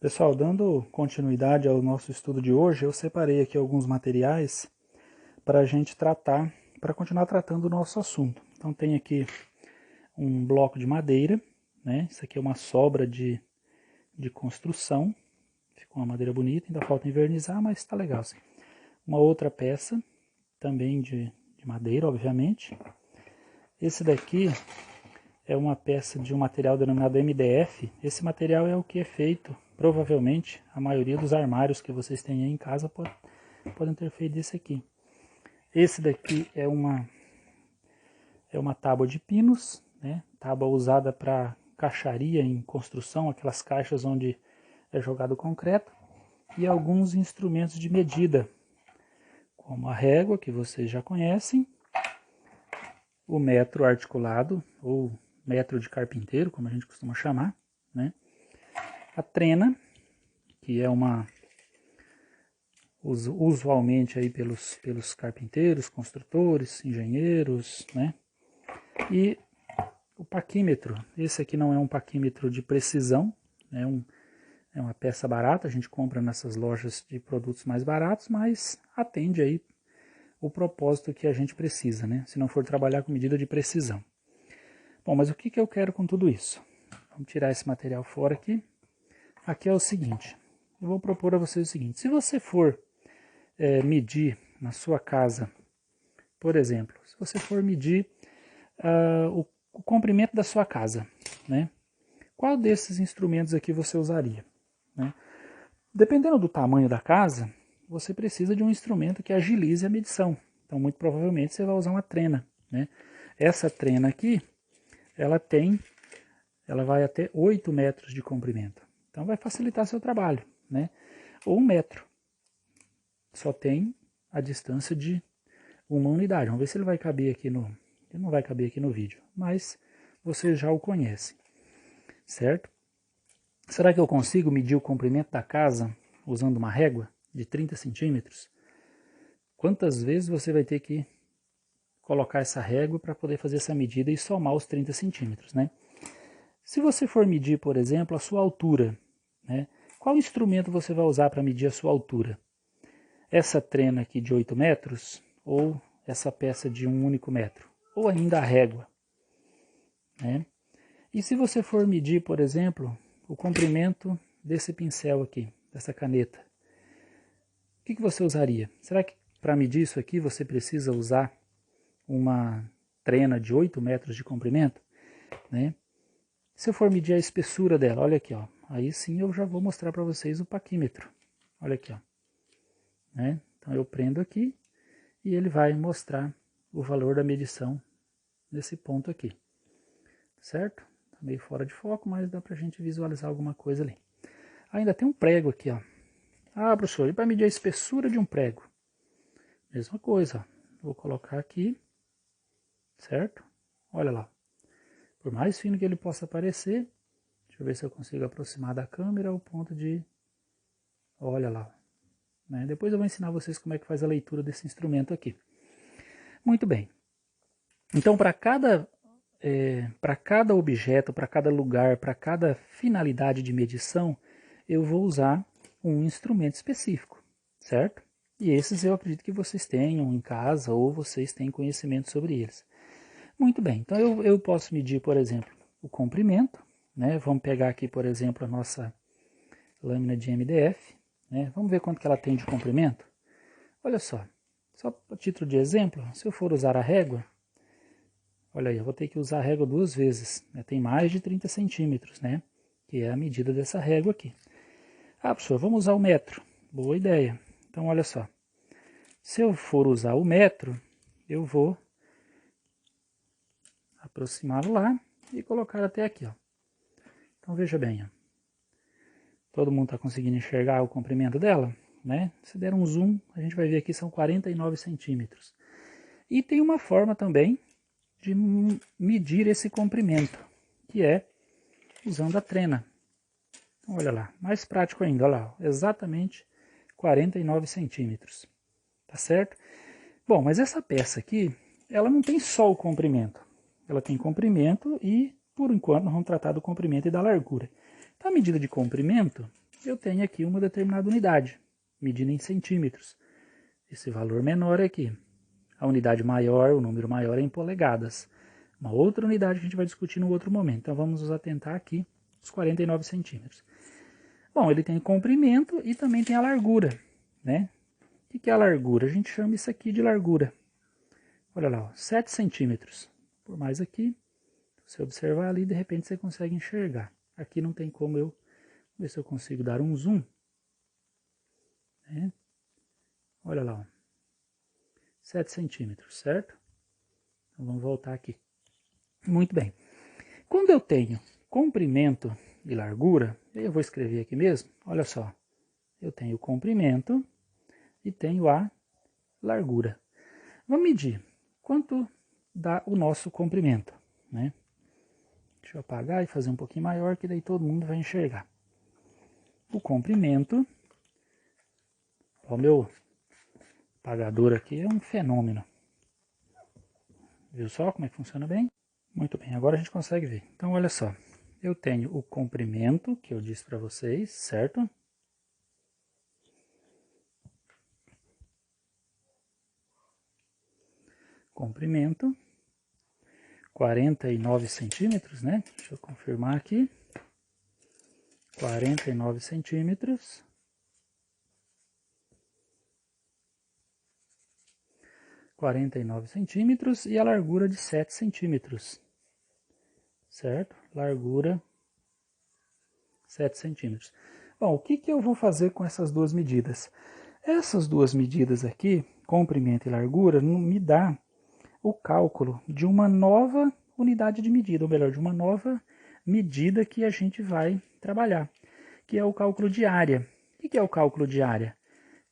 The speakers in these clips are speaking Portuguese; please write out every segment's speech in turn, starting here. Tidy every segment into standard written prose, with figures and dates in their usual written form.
Pessoal, dando continuidade ao nosso estudo de hoje, eu separei aqui alguns materiais para a gente tratar, para continuar tratando o nosso assunto. Então tem aqui um bloco de madeira, né? Isso aqui é uma sobra de construção, ficou uma madeira bonita, ainda falta envernizar, mas está legal assim. Uma outra peça, também de madeira, obviamente. Esse daqui é uma peça de um material denominado MDF. Esse material é o que é feito, provavelmente, a maioria dos armários que vocês têm aí em casa podem ter feito desse aqui. Esse daqui é uma tábua de pinos, né? Tábua usada para caixaria em construção, aquelas caixas onde é jogado concreto, e alguns instrumentos de medida, como a régua, que vocês já conhecem, o metro articulado, ou metro de carpinteiro, como a gente costuma chamar, né? A trena, que é usualmente aí pelos carpinteiros, construtores, engenheiros, né? E o paquímetro. Esse aqui não é um paquímetro de precisão, é uma peça barata, a gente compra nessas lojas de produtos mais baratos, mas atende aí o propósito que a gente precisa, né? Se não for trabalhar com medida de precisão. Bom, mas o que eu quero com tudo isso? Vamos tirar esse material fora aqui. Aqui é o seguinte, eu vou propor a vocês o seguinte, se você for medir na sua casa, por exemplo, se você for medir o comprimento da sua casa, né? Qual desses instrumentos aqui você usaria? Né? Dependendo do tamanho da casa, você precisa de um instrumento que agilize a medição. Então, muito provavelmente, você vai usar uma trena, né? Essa trena aqui, ela vai até 8 metros de comprimento. Então, vai facilitar seu trabalho, né? Ou 1 metro. Só tem a distância de uma unidade. Vamos ver se ele vai caber aqui no... Ele não vai caber aqui no vídeo, mas você já o conhece, certo? Será que eu consigo medir o comprimento da casa usando uma régua de 30 centímetros? Quantas vezes você vai ter que colocar essa régua para poder fazer essa medida e somar os 30 centímetros, né? Se você for medir, por exemplo, a sua altura, né? Qual instrumento você vai usar para medir a sua altura? Essa trena aqui de 8 metros ou essa peça de um único metro? Ou ainda a régua, né? E se você for medir, por exemplo, o comprimento desse pincel aqui, dessa caneta, o que você usaria? Será que para medir isso aqui você precisa usar uma trena de 8 metros de comprimento? Né? Se eu for medir a espessura dela, olha aqui, ó, aí sim eu já vou mostrar para vocês o paquímetro. Olha aqui, ó. Né? Então eu prendo aqui e ele vai mostrar o valor da medição nesse ponto aqui. Certo? Tá meio fora de foco, mas dá pra gente visualizar alguma coisa ali. Ainda tem um prego aqui, ó. Ah, professor, e para medir a espessura de um prego? Mesma coisa, ó. Vou colocar aqui, certo? Olha lá. Por mais fino que ele possa parecer, deixa eu ver se eu consigo aproximar da câmera ao ponto de... Olha lá. Né? Depois eu vou ensinar vocês como é que faz a leitura desse instrumento aqui. Muito bem. Então, para cada objeto, para cada lugar, para cada finalidade de medição, eu vou usar um instrumento específico, certo? E esses eu acredito que vocês tenham em casa ou vocês têm conhecimento sobre eles. Muito bem, então eu posso medir, por exemplo, o comprimento, né? Vamos pegar aqui, por exemplo, a nossa lâmina de MDF, né? Vamos ver quanto que ela tem de comprimento? Olha só a título de exemplo, se eu for usar a régua, olha aí, eu vou ter que usar a régua 2 vezes, né? Tem mais de 30 centímetros, né? Que é a medida dessa régua aqui. Ah, professor, vamos usar o metro. Boa ideia. Então, olha só. Se eu for usar o metro, eu vou aproximá-lo lá e colocar até aqui, ó. Então, veja bem, ó. Todo mundo está conseguindo enxergar o comprimento dela, né? Se der um zoom, a gente vai ver aqui são 49 centímetros. E tem uma forma também de medir esse comprimento, que é usando a trena. Então, olha lá, mais prático ainda, olha lá, exatamente 49 centímetros, tá certo? Bom, mas essa peça aqui, ela não tem só o comprimento, ela tem comprimento e, por enquanto, nós vamos tratar do comprimento e da largura. Então, a medida de comprimento, eu tenho aqui uma determinada unidade, medida em centímetros. Esse valor menor é aqui. A unidade maior, o número maior é em polegadas. Uma outra unidade que a gente vai discutir no outro momento. Então vamos nos atentar aqui, os 49 centímetros. Bom, ele tem comprimento e também tem a largura, né? O que é a largura? A gente chama isso aqui de largura. Olha lá, ó, 7 centímetros. Por mais aqui, se você observar ali, de repente você consegue enxergar. Aqui não tem como eu ver se eu consigo dar um zoom. Né? Olha lá, ó. 7 centímetros, certo? Então vamos voltar aqui. Muito bem. Quando eu tenho comprimento e largura, eu vou escrever aqui mesmo, olha só. Eu tenho o comprimento e tenho a largura. Vamos medir quanto dá o nosso comprimento, né? Deixa eu apagar e fazer um pouquinho maior, que daí todo mundo vai enxergar. O comprimento, o meu apagador aqui é um fenômeno. Viu só como é que funciona bem? Muito bem, agora a gente consegue ver. Então, olha só. Eu tenho o comprimento, que eu disse para vocês, certo? Comprimento, 49 centímetros, né? Deixa eu confirmar aqui. 49 centímetros. 49 centímetros e a largura de 7 centímetros. Certo? Largura 7 centímetros. Bom, o que eu vou fazer com essas duas medidas? Essas duas medidas aqui, comprimento e largura, me dá o cálculo de uma nova unidade de medida, ou melhor, de uma nova medida que a gente vai trabalhar, que é o cálculo de área. O que é o cálculo de área?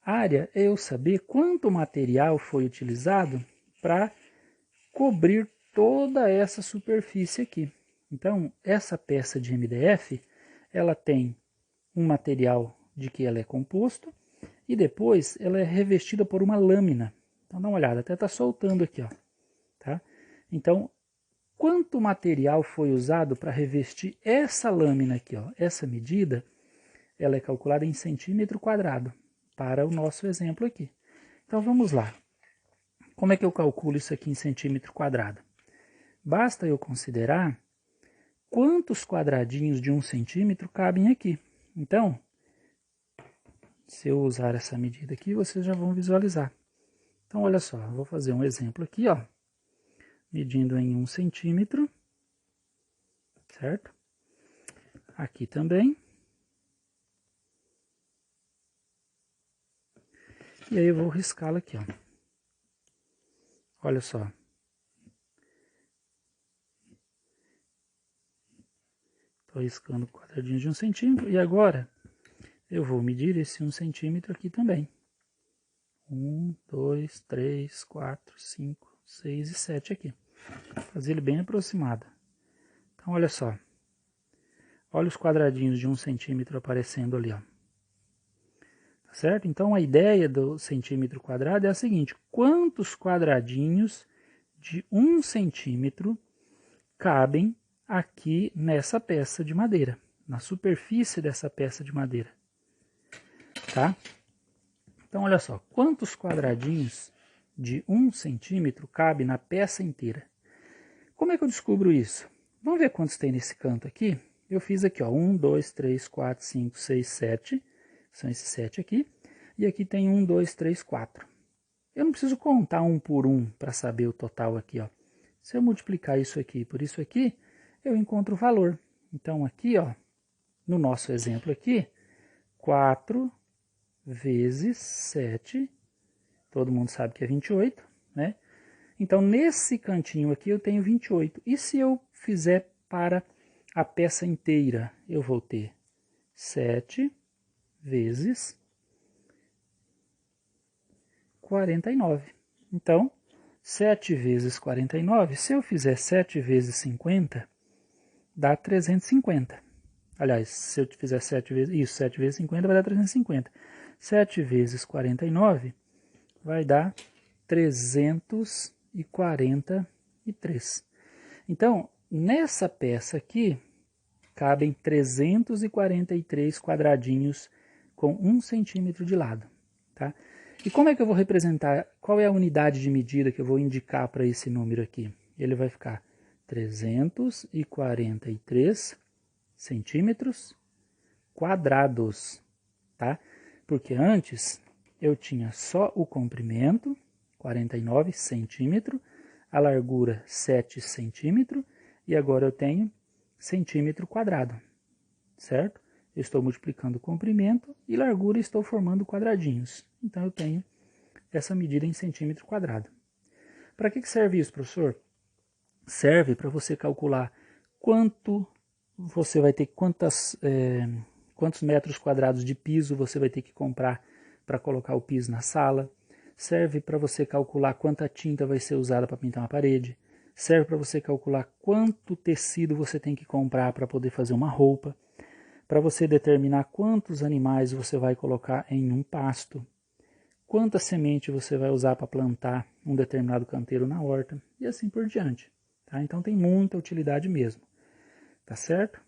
Área é eu saber quanto material foi utilizado para cobrir toda essa superfície aqui. Então, essa peça de MDF, ela tem um material de que ela é composto e depois ela é revestida por uma lâmina. Então, dá uma olhada, até está soltando aqui, ó. Tá? Então, quanto material foi usado para revestir essa lâmina aqui, ó? Essa medida, ela é calculada em centímetro quadrado, para o nosso exemplo aqui. Então, vamos lá. Como é que eu calculo isso aqui em centímetro quadrado? Basta eu considerar quantos quadradinhos de 1 centímetro cabem aqui. Então, se eu usar essa medida aqui, vocês já vão visualizar. Então, olha só, eu vou fazer um exemplo aqui, ó, medindo em 1 centímetro, certo? Aqui também. E aí eu vou riscá-la aqui, ó. Olha só. Estou riscando quadradinhos de 1 centímetro. E agora eu vou medir esse 1 centímetro aqui também. 1, 2, 3, 4, 5, 6 e 7 aqui. Vou fazer ele bem aproximado. Então, olha só. Olha os quadradinhos de 1 centímetro aparecendo ali, ó. Tá certo? Então, a ideia do centímetro quadrado é a seguinte. Quantos quadradinhos de 1 centímetro cabem aqui nessa peça de madeira? Na superfície dessa peça de madeira. Tá? Então, olha só. Quantos quadradinhos de 1 centímetro cabe na peça inteira? Como é que eu descubro isso? Vamos ver quantos tem nesse canto aqui? Eu fiz aqui, ó, 1, 2, 3, 4, 5, 6, 7. São esses 7 aqui. E aqui tem 1, 2, 3, 4. Eu não preciso contar um por um para saber o total aqui, ó. Se eu multiplicar isso aqui por isso aqui, eu encontro o valor. Então, aqui, ó, no nosso exemplo aqui, 4 vezes 7, todo mundo sabe que é 28, né? Então, nesse cantinho aqui eu tenho 28. E se eu fizer para a peça inteira, eu vou ter 7 vezes 49. Então, 7 vezes 49, se eu fizer 7 vezes 50, dá 350. Aliás, se eu fizer 7 vezes... Isso, 7 vezes 50 vai dar 350. 7 vezes 49 vai dar 343. Então, nessa peça aqui, cabem 343 quadradinhos com 1 centímetro de lado, tá? E como é que eu vou representar, qual é a unidade de medida que eu vou indicar para esse número aqui? Ele vai ficar 343 centímetros quadrados, tá? Porque antes eu tinha só o comprimento, 49 centímetros, a largura 7 centímetros, e agora eu tenho centímetro quadrado, certo? Eu estou multiplicando o comprimento e largura e estou formando quadradinhos. Então eu tenho essa medida em centímetro quadrado. Para que serve isso, professor? Serve para você calcular quanto você vai ter, quantos metros quadrados de piso você vai ter que comprar para colocar o piso na sala. Serve para você calcular quanta tinta vai ser usada para pintar uma parede. Serve para você calcular quanto tecido você tem que comprar para poder fazer uma roupa. Para você determinar quantos animais você vai colocar em um pasto. Quanta semente você vai usar para plantar um determinado canteiro na horta. E assim por diante. Tá? Então tem muita utilidade mesmo. Tá certo?